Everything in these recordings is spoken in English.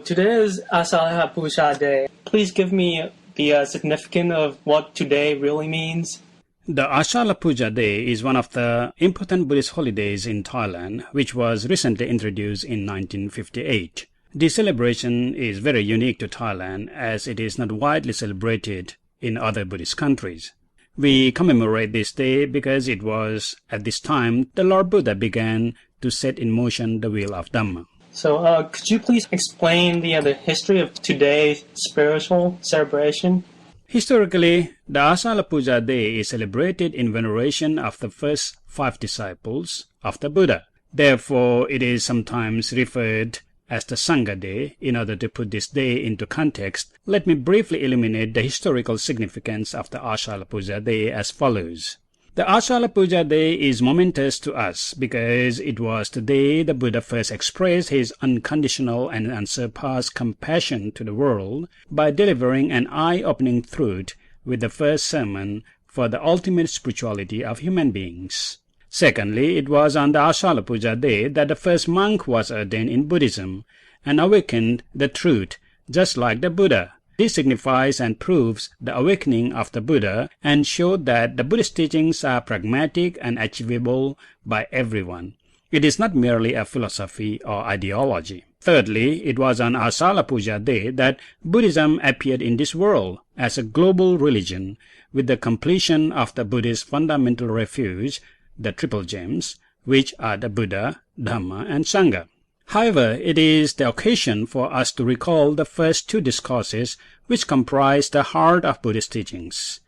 Today is Asalha Puja Day. Please give me the significance of what today really means. The Asalha Puja Day is one of the important Buddhist holidays in Thailand, which was recently introduced in 1958. The celebration is very unique to Thailand as it is not widely celebrated in other Buddhist countries. We commemorate this day because it was at this time the Lord Buddha began to set in motion the wheel of Dhamma. So could you please explain the history of today's spiritual celebration? Historically, the Asalha Puja Day is celebrated in veneration of the first 5 disciples of the Buddha. Therefore, it is sometimes referred as the Sangha Day. In order to put this day into context, let me briefly illuminate the historical significance of the Asalha Puja Day as follows. The Asalha Puja Day is momentous to us because it was the day the Buddha first expressed his unconditional and unsurpassed compassion to the world by delivering an eye-opening truth with the first sermon for the ultimate spirituality of human beings. Secondly, it was on the Asalha Puja Day that the first monk was ordained in Buddhism and awakened the truth, just like the Buddha. This signifies and proves the awakening of the Buddha and showed that the Buddhist teachings are pragmatic and achievable by everyone. It is not merely a philosophy or ideology. Thirdly, it was on Asalha Puja Day that Buddhism appeared in this world as a global religion with the completion of the Buddhist fundamental refuge, the Triple Gems, which are the Buddha, Dhamma, and Sangha. However, it is the occasion for us to recall the first 2 discourses which comprise the heart of Buddhist teachings.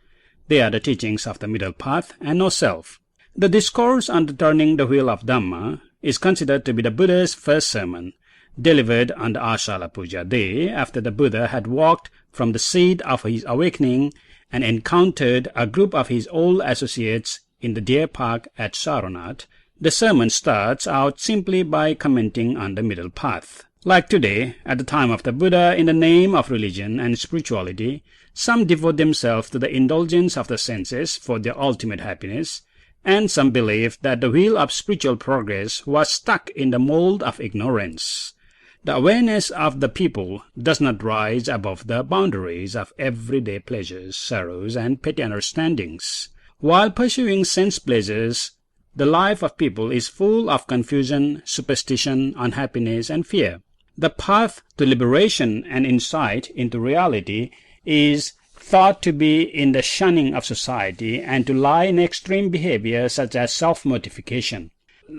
They are the teachings of the middle path and no self. The discourse on turning the wheel of Dhamma is considered to be the Buddha's first sermon, delivered on the Asalha Puja Day after the Buddha had walked from the seat of his awakening and encountered a group of his old associates in the deer park at Sarnath. The sermon starts out simply by commenting on the middle path. Like today, at the time of the Buddha, in the name of religion and spirituality, some devote themselves to the indulgence of the senses for their ultimate happiness, and some believe that the wheel of spiritual progress was stuck in the mold of ignorance. The awareness of the people does not rise above the boundaries of everyday pleasures, sorrows, and petty understandings. While pursuing sense pleasures, the life of people is full of confusion, superstition, unhappiness, and fear. The path to liberation and insight into reality is thought to be in the shunning of society and to lie in extreme behavior such as self-mortification.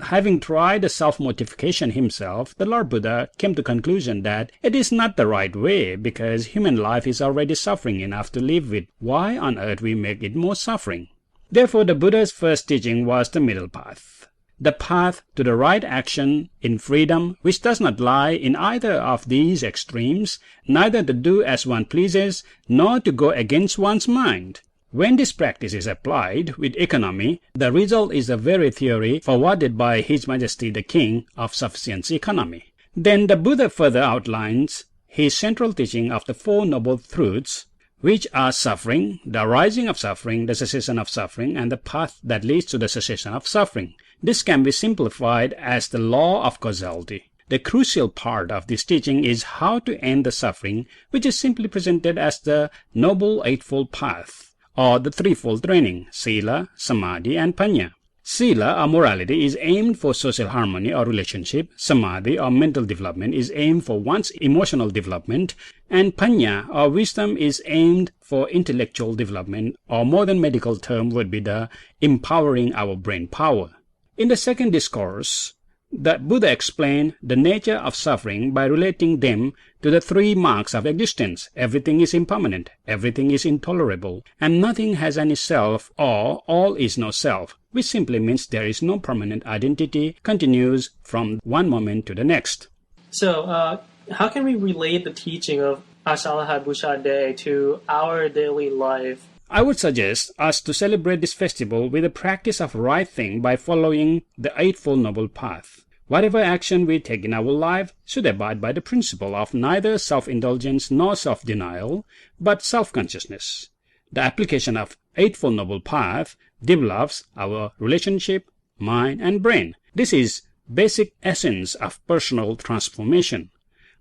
Having tried the self-mortification himself, the Lord Buddha came to the conclusion that it is not the right way because human life is already suffering enough to live with. Why on earth we make it more suffering? Therefore, the Buddha's first teaching was the middle path, the path to the right action in freedom, which does not lie in either of these extremes, neither to do as one pleases, nor to go against one's mind. When this practice is applied with economy, the result is the very theory forwarded by His Majesty the King of Sufficiency Economy. Then the Buddha further outlines his central teaching of the 4 noble truths, which are suffering, the arising of suffering, the cessation of suffering, and the path that leads to the cessation of suffering. This can be simplified as the law of causality. The crucial part of this teaching is how to end the suffering, which is simply presented as the Noble Eightfold Path, or the threefold training, Sila, Samadhi, and Panya. Sila, or morality, is aimed for social harmony or relationship. Samadhi, or mental development, is aimed for one's emotional development. And Panya, or wisdom, is aimed for intellectual development, or modern medical term would be the empowering our brain power. In the second discourse, the Buddha explained the nature of suffering by relating them to the 3 marks of existence. Everything is impermanent, everything is intolerable, and nothing has any self, or all is no self, which simply means there is no permanent identity, continues from one moment to the next. So, how can we relate the teaching of Asalha Puja Day to our daily life? I would suggest us to celebrate this festival with the practice of right thing by following the Eightfold Noble Path. Whatever action we take in our life should abide by the principle of neither self-indulgence nor self-denial, but self-consciousness. The application of Eightfold Noble Path develops our relationship, mind, and brain. This is basic essence of personal transformation.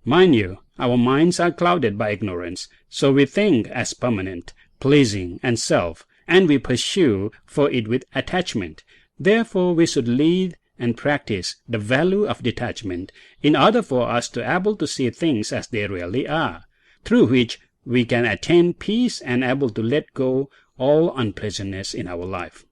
Mind you, our minds are clouded by ignorance, so we think as permanent, pleasing, and self, and we pursue for it with attachment. Therefore, we should lead and practice the value of detachment in order for us to be able to see things as they really are, through which we can attain peace and able to let go all unpleasantness in our life.